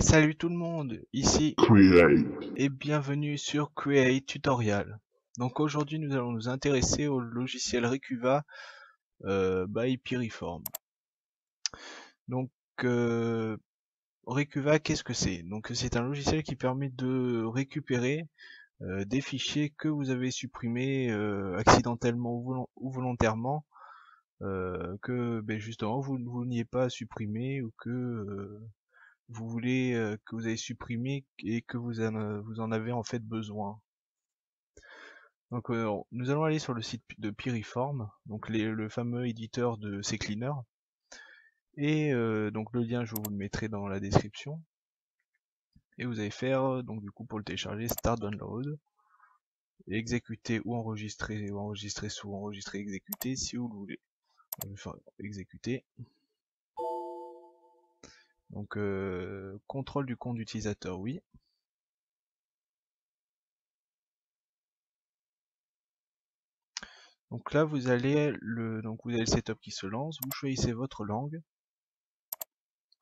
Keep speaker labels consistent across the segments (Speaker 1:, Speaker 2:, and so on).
Speaker 1: Salut tout le monde, ici
Speaker 2: Create.
Speaker 1: et bienvenue sur Create Tutorial. Donc aujourd'hui nous allons nous intéresser au logiciel Recuva by Piriform. Donc Recuva, qu'est-ce que c'est? Donc c'est un logiciel qui permet de récupérer des fichiers que vous avez supprimés accidentellement ou volontairement, que justement vous ne vouliez pas supprimer ou que vous voulez que vous avez supprimé et que vous en avez en fait besoin. Donc nous allons aller sur le site de Piriform, donc le fameux éditeur de CCleaner, et donc le lien je vous le mettrai dans la description. Et vous allez faire donc du coup pour le télécharger Start Download, et exécuter ou enregistrer sous enregistrer exécuter si vous le voulez. On va faire exécuter. Donc contrôle du compte utilisateur, oui. Donc là vous avez le setup qui se lance, vous choisissez votre langue.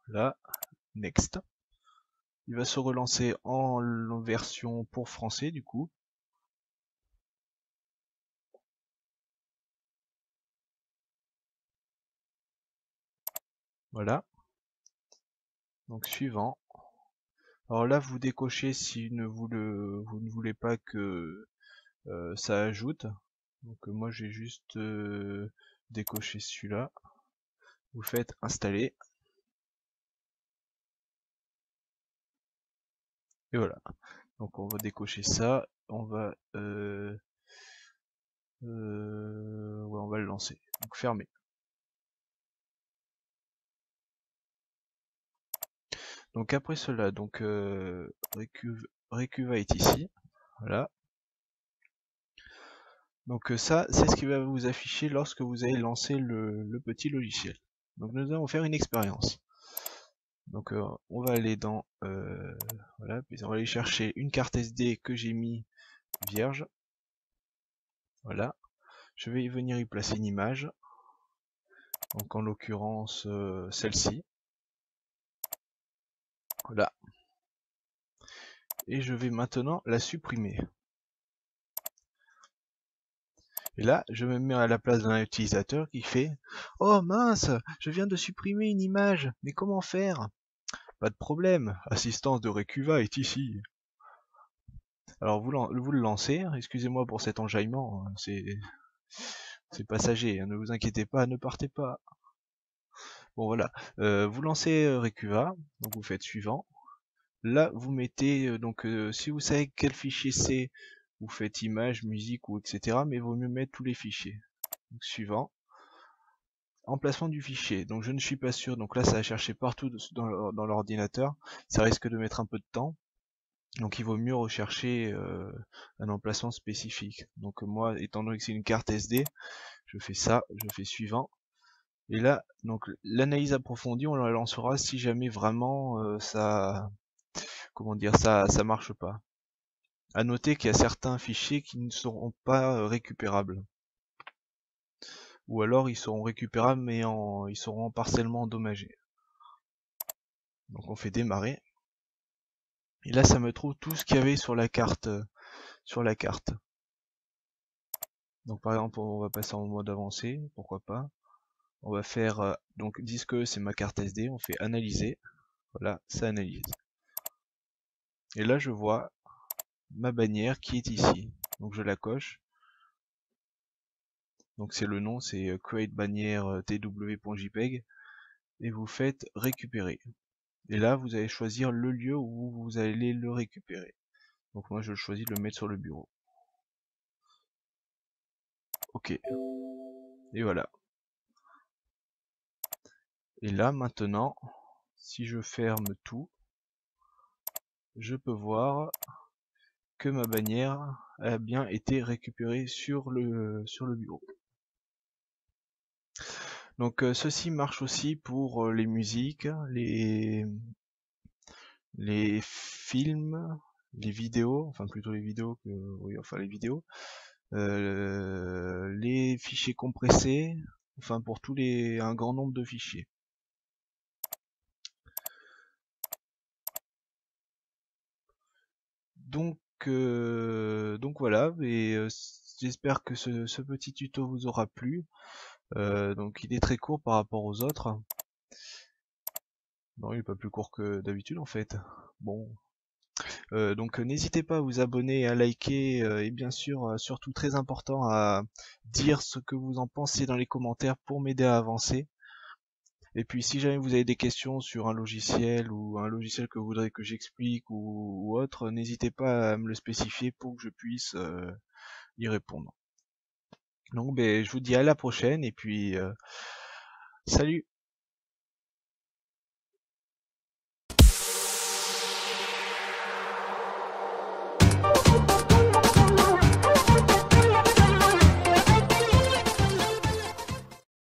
Speaker 1: Là, next. Il va se relancer en version pour français du coup. Voilà. Donc suivant. Alors là vous décochez si vous ne voulez pas que ça ajoute. Donc moi j'ai juste décoché celui-là. Vous faites installer. Et voilà. Donc on va décocher ça. On va ouais, on va le lancer. Donc fermé. Donc après cela, donc Recuva est ici. Voilà. Donc ça, c'est ce qui va vous afficher lorsque vous allez lancer le petit logiciel. Donc nous allons faire une expérience. Donc on va aller dans voilà, puis on va aller chercher une carte SD que j'ai mis vierge. Voilà. Je vais venir y placer une image. Donc en l'occurrence celle-ci. Voilà. Et je vais maintenant la supprimer. Et là, je me mets à la place d'un utilisateur qui fait « Oh mince, je viens de supprimer une image, mais comment faire ?» Pas de problème, assistance de Recuva est ici. Alors vous le lancez, excusez-moi pour cet enjaillement, hein, c'est passager, hein, ne vous inquiétez pas, ne partez pas. Bon voilà, vous lancez Recuva, donc vous faites suivant. Là vous mettez, si vous savez quel fichier c'est, vous faites image, musique ou etc. Mais il vaut mieux mettre tous les fichiers. Donc, suivant. Emplacement du fichier, donc je ne suis pas sûr, donc là ça va chercher partout dans l'ordinateur, ça risque de mettre un peu de temps, donc il vaut mieux rechercher un emplacement spécifique. Donc moi, étant donné que c'est une carte SD, je fais ça, je fais suivant, et là, donc l'analyse approfondie, on la lancera si jamais vraiment comment dire, ça marche pas. À noter qu'il y a certains fichiers qui ne seront pas récupérables. Ou alors ils seront récupérables mais ils seront partiellement endommagés. Donc on fait démarrer. Et là ça me trouve tout ce qu'il y avait sur la carte. Donc par exemple on va passer en mode avancé, pourquoi pas. On va faire donc disque c'est ma carte SD, on fait analyser. Voilà, ça analyse. Et là je vois ma bannière qui est ici. Donc je la coche. Donc c'est le nom, c'est create bannière tw.jpg et vous faites récupérer. Et là vous allez choisir le lieu où vous allez le récupérer. Donc moi je choisis de le mettre sur le bureau. Ok. Et voilà. Et là maintenant, si je ferme tout, je peux voir que ma bannière a bien été récupérée sur le bureau. Donc ceci marche aussi pour les musiques, les films, les vidéos, enfin plutôt les vidéos que oui, enfin les vidéos, les fichiers compressés, enfin pour un grand nombre de fichiers. Donc voilà, et j'espère que ce petit tuto vous aura plu. Donc il est très court par rapport aux autres. Non, il est pas plus court que d'habitude en fait. Bon. Donc n'hésitez pas à vous abonner, à liker, et bien sûr, surtout très important, à dire ce que vous en pensez dans les commentaires pour m'aider à avancer. Et puis si jamais vous avez des questions sur un logiciel ou un logiciel que vous voudrez que j'explique ou autre, n'hésitez pas à me le spécifier pour que je puisse y répondre. Donc ben, je vous dis à la prochaine et puis salut!